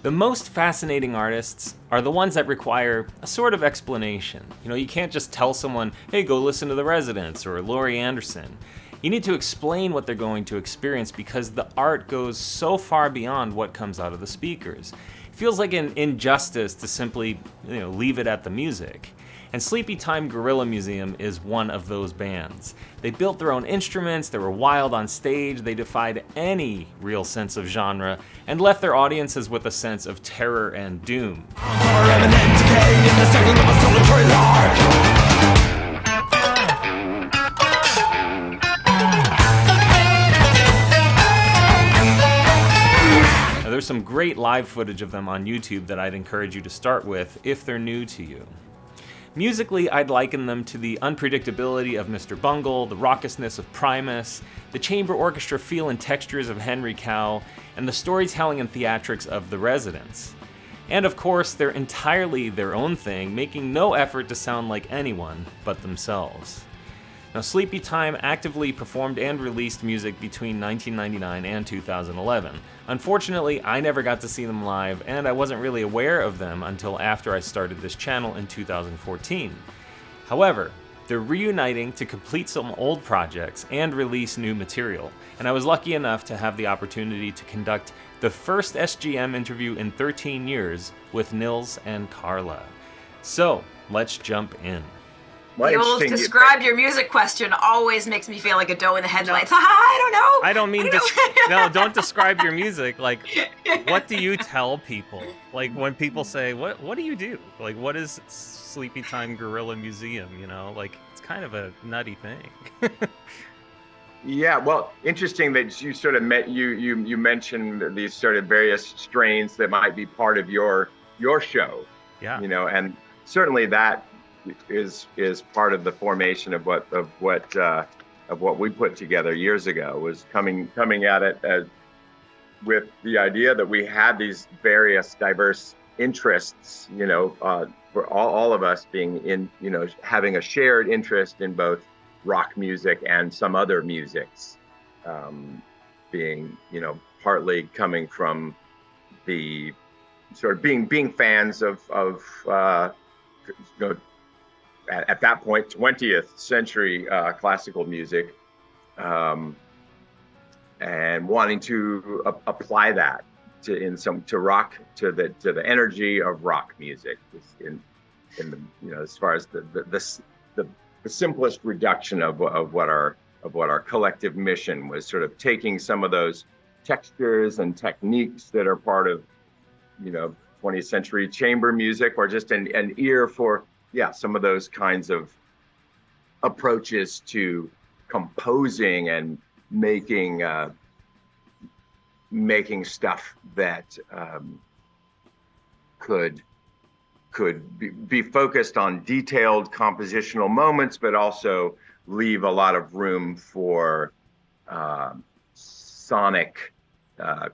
The most fascinating artists are the ones that require a sort of explanation. You can't just tell someone, hey, go listen to The Residents or Laurie Anderson. You need to explain what they're going to experience because the art goes so far beyond what comes out of the speakers. It feels like an injustice to simply, leave it at the music. And Sleepytime Gorilla Museum is one of those bands. They built their own instruments, they were wild on stage, they defied any real sense of genre, and left their audiences with a sense of terror and doom. Now, there's some great live footage of them on YouTube that I'd encourage you to start with if they're new to you. Musically, I'd liken them to the unpredictability of Mr. Bungle, the raucousness of Primus, the chamber orchestra feel and textures of Henry Cow, and the storytelling and theatrics of The Residents. And of course, they're entirely their own thing, making no effort to sound like anyone but themselves. Now, Sleepytime actively performed and released music between 1999 and 2011. Unfortunately, I never got to see them live, and I wasn't really aware of them until after I started this channel in 2014. However, they're reuniting to complete some old projects and release new material, and I was lucky enough to have the opportunity to conduct the first SGM interview in 13 years with Nils and Carla. So, let's jump in. The old describe your music question always makes me feel like a doe in the headlights. I don't know. I don't mean no, don't describe your music. Like, what do you tell people? Like, when people say, what do you do? Like, what is Sleepytime Gorilla Museum? Like, it's kind of a nutty thing. Yeah, well, interesting that you sort of you mentioned these sort of various strains that might be part of your show. Yeah. And certainly that is part of the formation of what we put together years ago, was coming at it with the idea that we had these various diverse interests, for all of us being in, having a shared interest in both rock music and some other musics, being, partly coming from the sort of being fans of at that point, 20th century classical music, and wanting to apply that to rock, to the energy of rock music, in the as far as the simplest reduction of what our collective mission was, sort of taking some of those textures and techniques that are part of 20th century chamber music, or just an ear for some of those kinds of approaches to composing and making stuff that could be focused on detailed compositional moments, but also leave a lot of room for sonic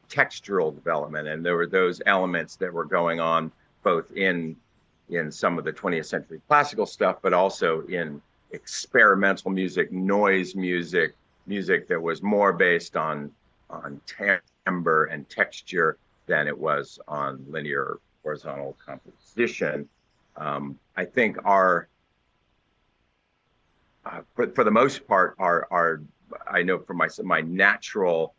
textural development. And there were those elements that were going on both in some of the 20th century classical stuff, but also in experimental music, noise music that was more based on timbre and texture than it was on linear horizontal composition. I think for the most part, I know from my natural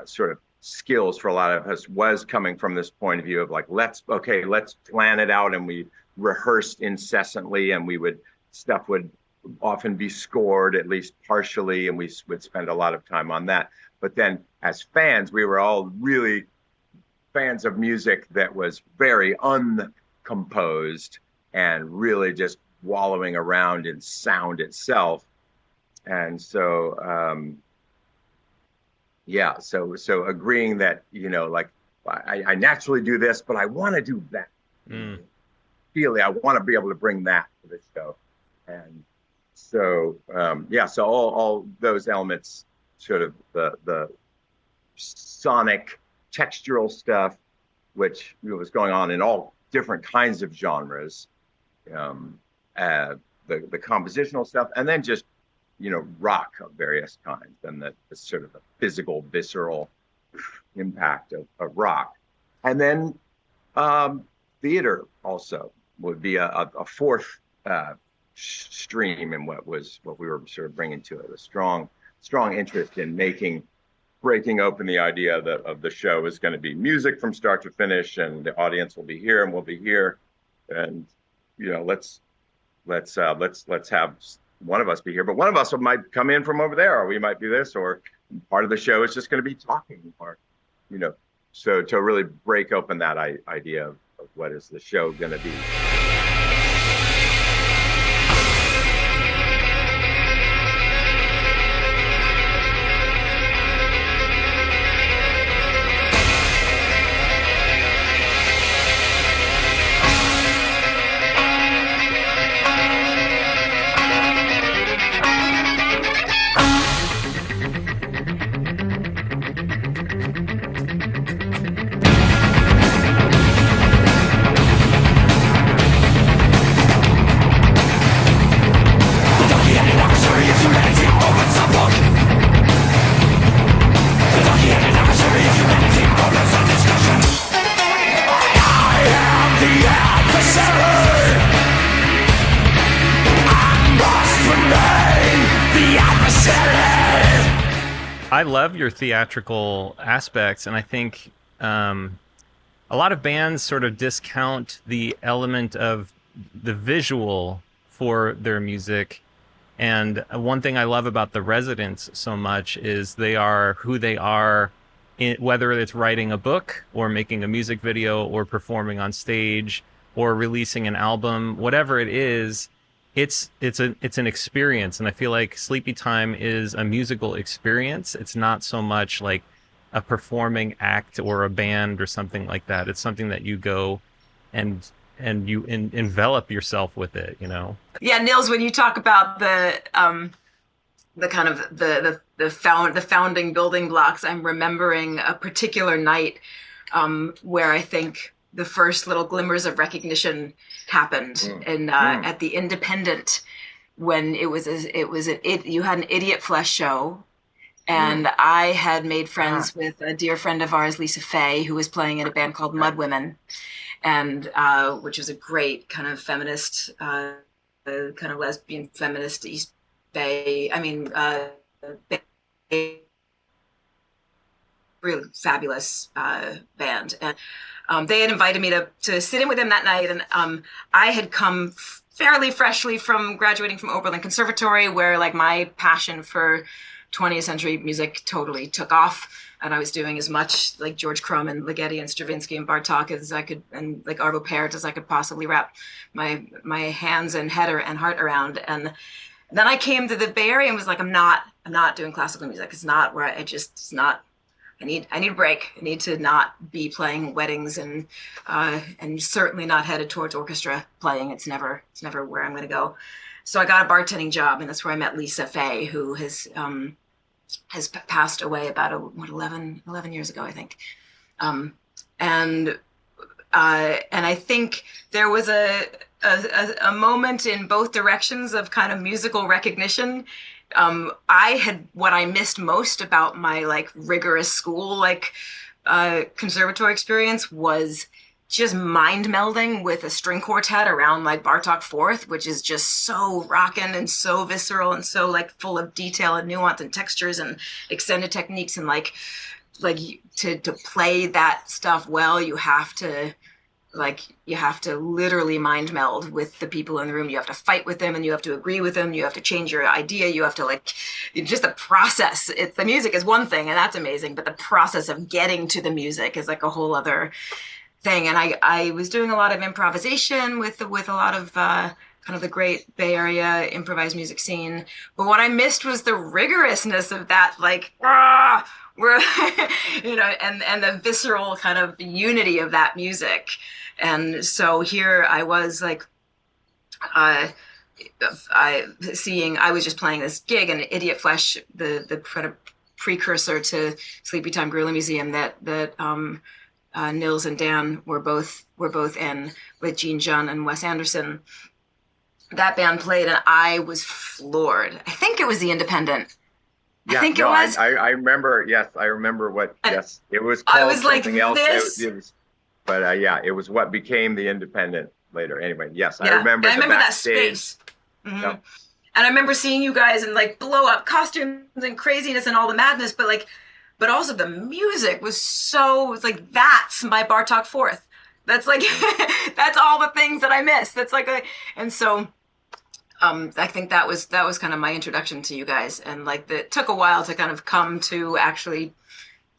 sort of skills for a lot of us was coming from this point of view of like, let's plan it out. And we rehearsed incessantly, and stuff would often be scored, at least partially, and we would spend a lot of time on that. But then as fans, we were all really fans of music that was very uncomposed and really just wallowing around in sound itself. And so, so agreeing that, like, I naturally do this, but I want to do that. Really, I want to be able to bring that to the show. And so, so all those elements, sort of the sonic, textural stuff, which was going on in all different kinds of genres, the compositional stuff, and then just rock of various kinds, and the sort of the physical, visceral impact of rock. And then theater also would be a fourth stream in what we were sort of bringing to it. A strong interest in breaking open the idea of the show is going to be music from start to finish, and the audience will be here and we'll be here, and let's have one of us be here, but one of us might come in from over there, or we might be this, or part of the show is just going to be talking, or so to really break open that idea of what is the show going to be. I love your theatrical aspects, and I think a lot of bands sort of discount the element of the visual for their music. And one thing I love about the Residents so much is they are who they are, whether it's writing a book or making a music video or performing on stage or releasing an album, whatever it is. It's an experience, and I feel like Sleepytime is a musical experience. It's not so much like a performing act or a band or something like that. It's something that you go and you envelop yourself with it, Yeah, Nils, when you talk about the kind of the founding building blocks, I'm remembering a particular night where I think the first little glimmers of recognition happened at the Independent, when you had an Idiot Flesh show, and I had made friends with a dear friend of ours, Lisa Faye, who was playing in a band called Mud Women, and which was a great kind of feminist, kind of lesbian feminist East Bay. Really fabulous band, and they had invited me to sit in with them that night, and I had come fairly freshly from graduating from Oberlin Conservatory, where like my passion for 20th century music totally took off, and I was doing as much like George Crumb and Ligeti and Stravinsky and Bartok as I could, and like Arvo Pärt as I could possibly wrap my hands and head and heart around. And then I came to the Bay Area and was like, I'm not doing classical music. It's not where it's not. I need a break. I need to not be playing weddings and certainly not headed towards orchestra playing. It's never where I'm going to go. So I got a bartending job, and that's where I met Lisa Faye, who has passed away about 11 years ago, I think. And I think there was a moment in both directions of kind of musical recognition. What I missed most about my like rigorous school, conservatory experience was just mind melding with a string quartet around like Bartok Fourth, which is just so rockin' and so visceral and so like full of detail and nuance and textures and extended techniques, and like to play that stuff well, you have to literally mind meld with the people in the room. You have to fight with them, and you have to agree with them. You have to change your idea. You have to just the process. The music is one thing, and that's amazing, but the process of getting to the music is like a whole other thing. And I was doing a lot of improvisation with a lot of kind of the great Bay Area improvised music scene. But what I missed was the rigorousness of that, where and the visceral kind of unity of that music. And so here I was I was just playing this gig, and Idiot Flesh, the kind of precursor to Sleepytime Gorilla Museum that Nils and Dan were both in, with Gene Jun and Wes Anderson. That band played, and I was floored. I think it was the Independent. Yeah, it was. I remember. Yes, I remember what. Yes, it was called something else. yeah, it was what became the Independent later. Anyway, yes, I Yeah, remember I the remember that backstage. space. Hmm. Yep. And I remember seeing you guys in like blow up costumes and craziness and all the madness, but also the music was so, it's like, that's my Bartok fourth. That's like, that's all the things that I miss. That's like and so I think that was kind of my introduction to you guys. And like, it took a while to kind of come to actually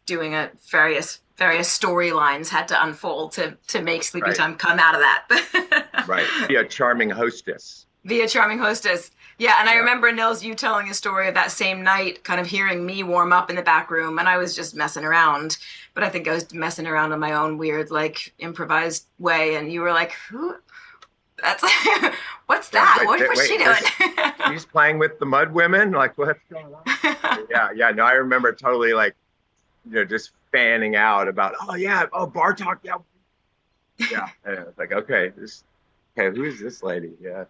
doing various storylines had to unfold to make Sleepy Right. Time come out of that. Right. Be a charming hostess. Be a charming hostess. Yeah, and I Yeah. remember, Nils, you telling a story of that same night, kind of hearing me warm up in the back room, and I was just messing around. But I think I was messing around in my own weird, like, improvised way, and you were like, "Who? That's what's that? What's she doing?" She's playing with the Mud Women. Like, what's going on? Yeah. No, I remember totally, like, just fanning out about, Bartok, yeah. And it's like, okay, who is this lady? Yeah.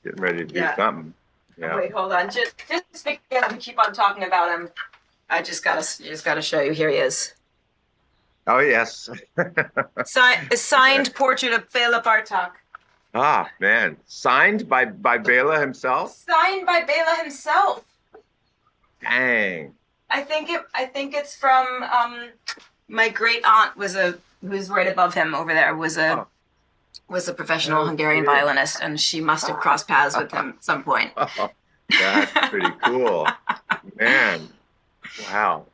Getting ready to do something. Yeah. Wait, hold on. Just to keep on talking about him, I just gotta show you. Here he is. Oh yes. A signed portrait of Bela Bartok. Ah man, signed by Bela himself. Signed by Bela himself. Dang. I think it's from my great aunt who's right above him over there was a professional Hungarian violinist, and she must have crossed paths with him at some point. Oh, that's pretty cool. Man. Wow.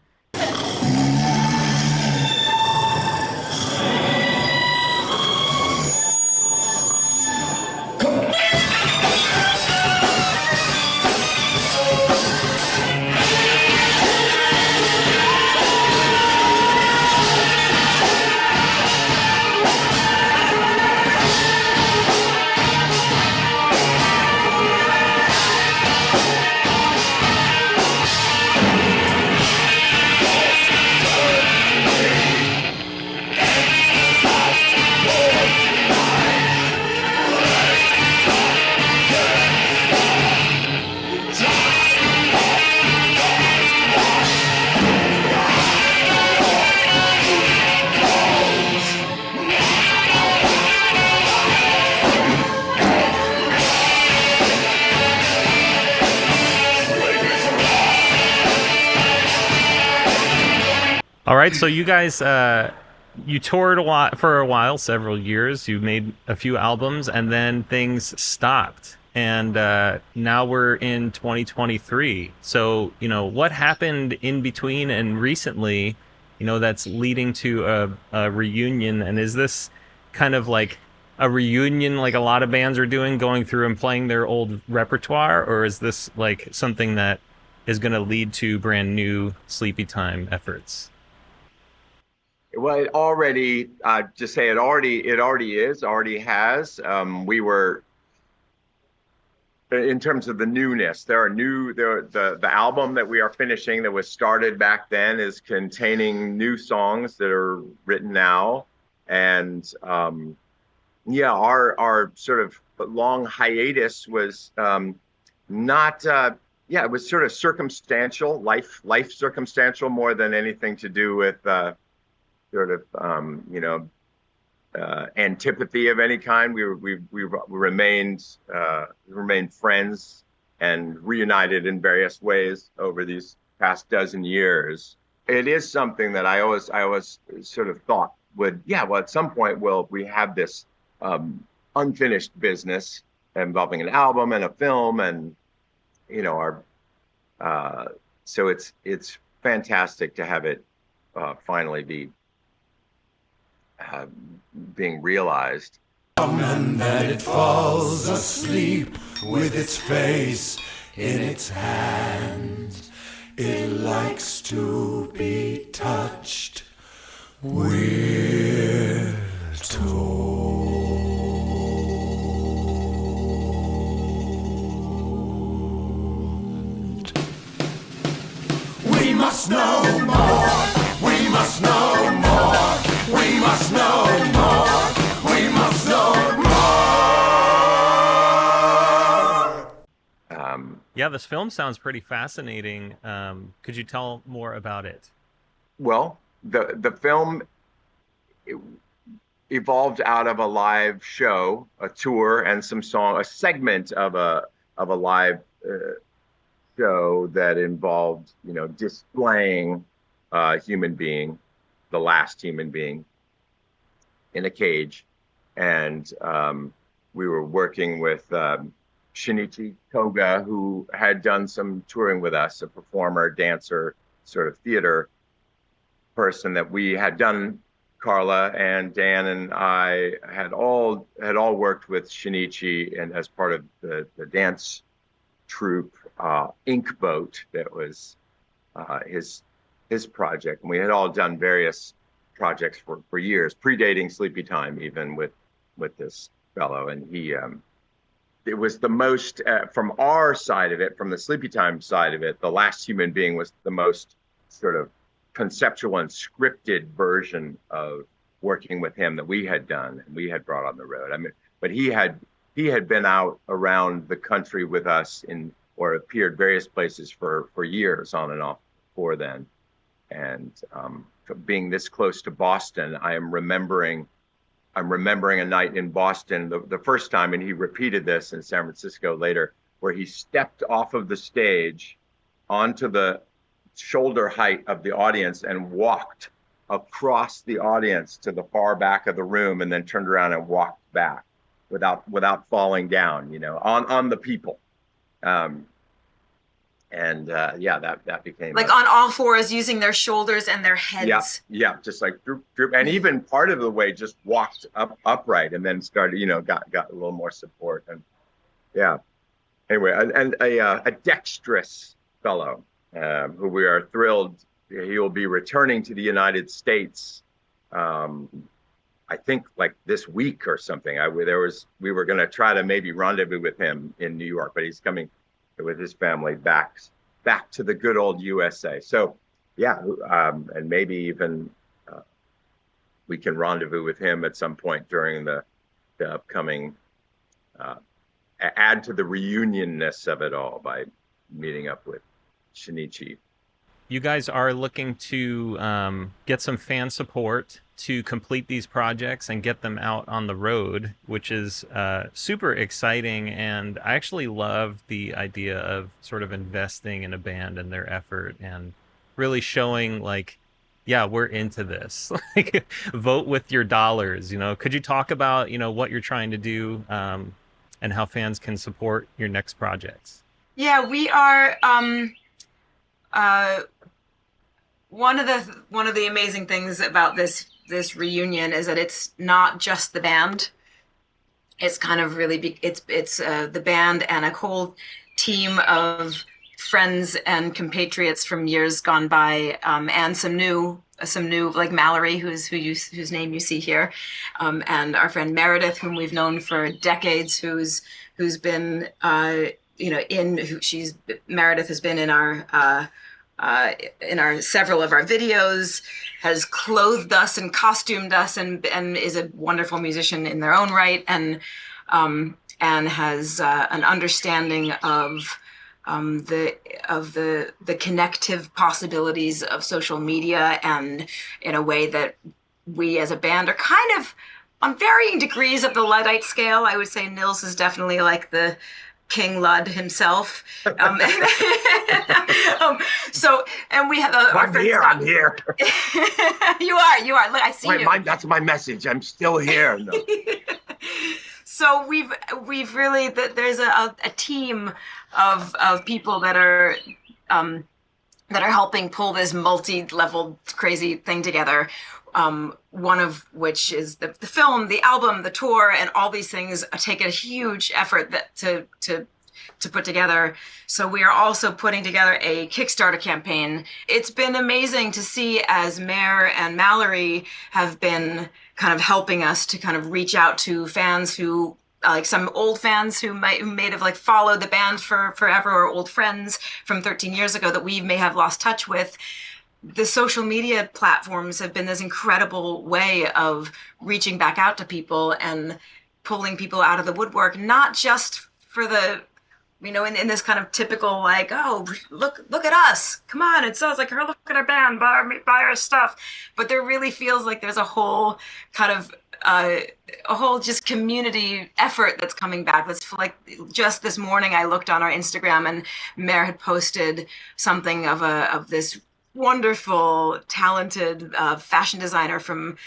All right, so you guys, you toured for a while, several years. You made a few albums, and then things stopped. And now we're in 2023. So, what happened in between and recently, that's leading to a reunion? And is this kind of like a reunion like a lot of bands are doing, going through and playing their old repertoire? Or is this like something that is going to lead to brand new Sleepy Time efforts? Well, it already already has. We were, in terms of the newness, the album that we are finishing that was started back then is containing new songs that are written now. And our sort of long hiatus was not, it was sort of circumstantial, life circumstantial more than anything to do with sort of antipathy of any kind. We remained friends and reunited in various ways over these past dozen years. It is something that I always sort of thought would, at some point we have this unfinished business involving an album and a film, and so it's fantastic to have it finally be being realized. And then it falls asleep with its face in its hand. It likes to be touched. We're told. We must know more. We must know more. We must know more. We must know more. Yeah, this film sounds pretty fascinating. Could you tell more about it? Well, the film it evolved out of a live show, a tour, and a segment of a live show that involved, displaying a human being, the last human being, in a cage, and we were working with Shinichi Koga, who had done some touring with us, a performer, dancer, sort of theater person that we had done. Carla and Dan and I had all worked with Shinichi and as part of the dance troupe Ink Boat that was his project, and we had all done various projects for years, predating Sleepytime even with this fellow, and he it was the most from our side of it, from the Sleepytime side of it, the last human being was the most sort of conceptual and scripted version of working with him that we had done and we had brought on the road. I mean, but he had been out around the country with us or appeared various places for years on and off before then. And being this close to Boston, I'm remembering a night in Boston the first time, and he repeated this in San Francisco later, where he stepped off of the stage onto the shoulder height of the audience and walked across the audience to the far back of the room, and then turned around and walked back without falling down, on the people. That became like on all fours, using their shoulders and their heads. Yeah, just like droop, and even part of the way just walked upright, and then started, got a little more support, and yeah. Anyway, and a dexterous fellow who we are thrilled he will be returning to the United States. I think like this week or something. We were going to try to maybe rendezvous with him in New York, but he's coming with his family back to the good old USA. So yeah, and maybe even we can rendezvous with him at some point during the upcoming add to the reunionness of it all by meeting up with Shinichi. You guys are looking to get some fan support to complete these projects and get them out on the road, which is super exciting. And I actually love the idea of sort of investing in a band and their effort and really showing like, yeah, we're into this. Like, vote with your dollars. Could you talk about what you're trying to do and how fans can support your next projects? Yeah, we are. One of the amazing things about this reunion is that it's not just the band. It's kind of really it's the band and a whole team of friends and compatriots from years gone by, and some new like Mallory, whose name you see here, and our friend Meredith, whom we've known for decades, who's been Meredith has been in our several of our videos, has clothed us and costumed us, and is a wonderful musician in their own right, and has an understanding of the connective possibilities of social media, and in a way that we as a band are kind of on varying degrees of the Luddite scale. I would say Nils is definitely like the King Ludd himself. And we have our friend Scott. I'm here. You are. Look, I see you. That's my message. I'm still here. No. So we've really, there's a team of people that are helping pull this multi-level crazy thing together. One of which is the film, the album, the tour, and all these things take a huge effort to put together. So we are also putting together a Kickstarter campaign. It's been amazing to see as Mare and Mallory have been kind of helping us to kind of reach out to fans who, like some old fans who may have like followed the band for forever, or old friends from 13 years ago that we may have lost touch with. The social media platforms have been this incredible way of reaching back out to people and pulling people out of the woodwork, not just for the in this kind of typical, like, oh, look at us, come on, it sounds like her, look at our band, buy our stuff. But there really feels like there's a whole kind of a whole just community effort that's coming back. That's like, just this morning I looked on our Instagram and Mare had posted something of this wonderful, talented fashion designer from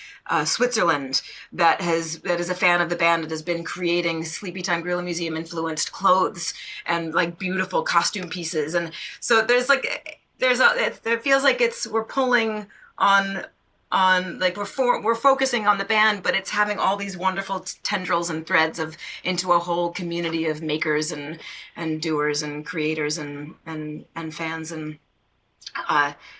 Switzerland that is a fan of the band and has been creating Sleepytime Gorilla Museum influenced clothes and like beautiful costume pieces. And so it feels like we're pulling on like we're focusing on the band, but it's having all these wonderful tendrils and threads into a whole community of makers and doers and creators and fans. And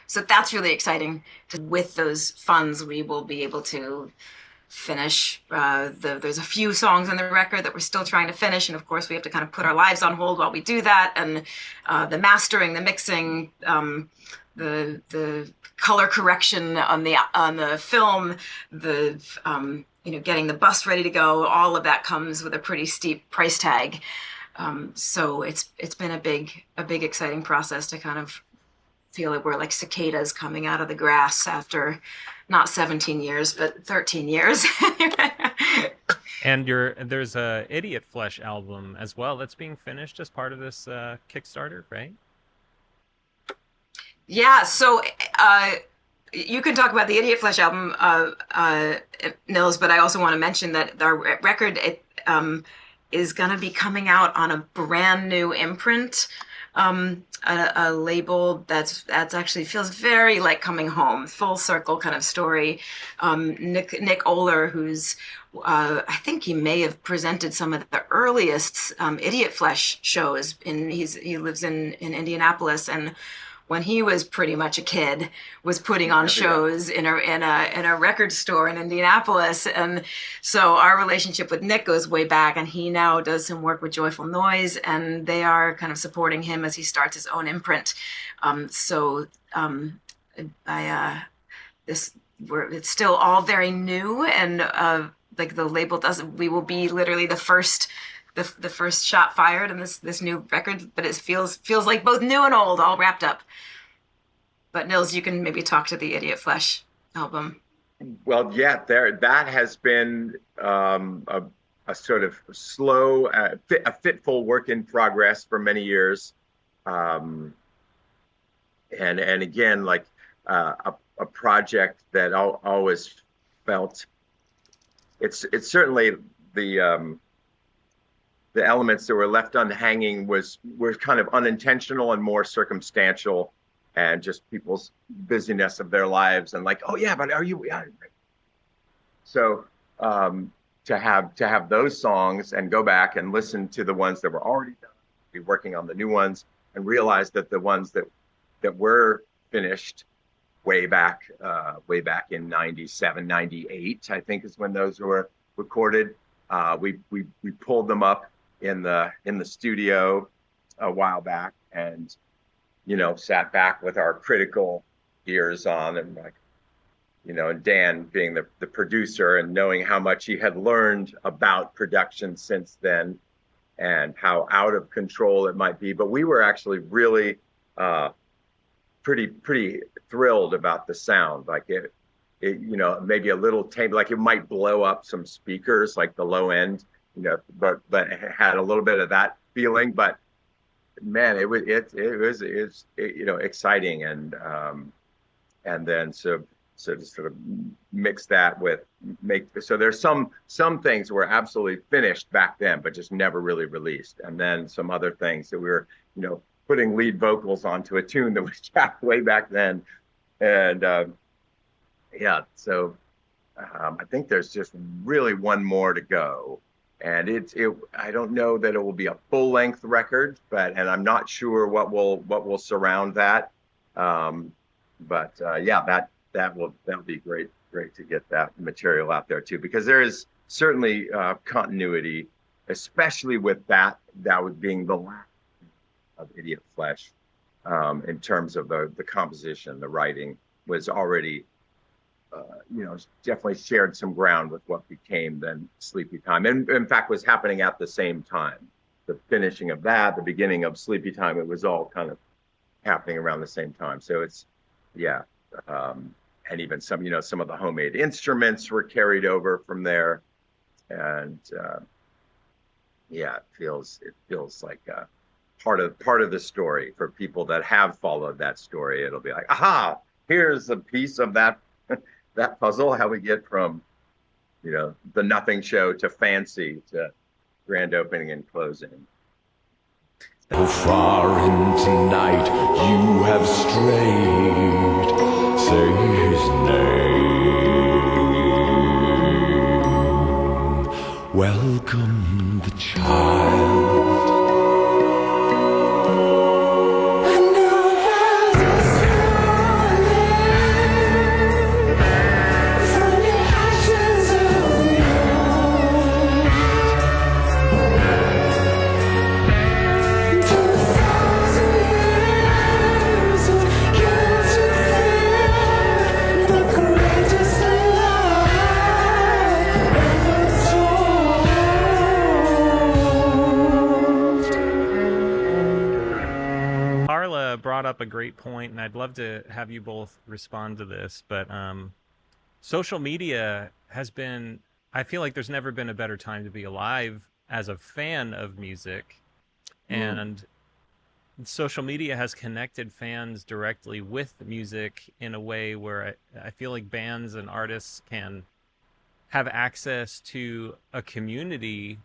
so that's really exciting. With those funds, we will be able to finish. There's a few songs on the record that we're still trying to finish, and of course we have to kind of put our lives on hold while we do that. And the mastering, the mixing, the color correction on the film, getting the bus ready to go. All of that comes with a pretty steep price tag. So it's been a big exciting process to kind of feel like we're like cicadas coming out of the grass after not 17 years, but 13 years. And there's a Idiot Flesh album as well that's being finished as part of this Kickstarter, right? Yeah, so you can talk about the Idiot Flesh album, Nils, but I also want to mention that our record is going to be coming out on a brand new imprint. A label that's actually feels very like coming home, full circle kind of story. Nick Oler, who's I think he may have presented some of the earliest Idiot Flesh shows. He lives in Indianapolis, and when he was pretty much a kid, was putting on shows in a record store in Indianapolis. And so our relationship with Nick goes way back, and he now does some work with Joyful Noise, and they are kind of supporting him as he starts his own imprint. It's still all very new, and like the label we will be literally the first shot fired in this new record, but it feels like both new and old all wrapped up. But Nils, you can maybe talk to the Idiot Flesh album. Well, yeah, that has been a sort of slow, a fitful work in progress for many years, and again, like a project that always felt it's certainly the elements that were left unhanging were kind of unintentional and more circumstantial, and just people's busyness of their lives, and like, oh yeah, but are you? Yeah. So to have those songs and go back and listen to the ones that were already done, be working on the new ones, and realize that the ones that were finished way back in 97, 98, I think is when those were recorded. We pulled them up in the studio a while back, and sat back with our critical ears on, and like, and Dan being the producer and knowing how much he had learned about production since then and how out of control it might be. But we were actually really pretty thrilled about the sound. Like it maybe a little tame, like it might blow up some speakers, like the low end, but it had a little bit of that feeling. But man, it was exciting, and then so to sort of mix that with so there's some things were absolutely finished back then, but just never really released, and then some other things that we were putting lead vocals onto a tune that was jacked way back then, and so I think there's just really one more to go. And I don't know that it will be a full length record, and I'm not sure what will surround that. That'll be great to get that material out there too, because there is certainly continuity, especially with that was being the last of Idiot Flesh, in terms of the composition. The writing was already definitely shared some ground with what became then Sleepytime, and in fact was happening at the same time. the finishing of that, the beginning of Sleepytime, it was all kind of happening around the same time. So it's, yeah. And even some, some of the homemade instruments were carried over from there. And yeah, it feels like part of the story for people that have followed that story. It'll be like, aha, here's a piece of that that puzzle, how we get from, the nothing show to fancy to grand opening and closing. So far into night you have strayed. Say his name. Welcome the child. Brought up a great point, and I'd love to have you both respond to this, but social media has been, I feel like there's never been a better time to be alive as a fan of music. And social media has connected fans directly with music in a way where I feel like bands and artists can have access to a community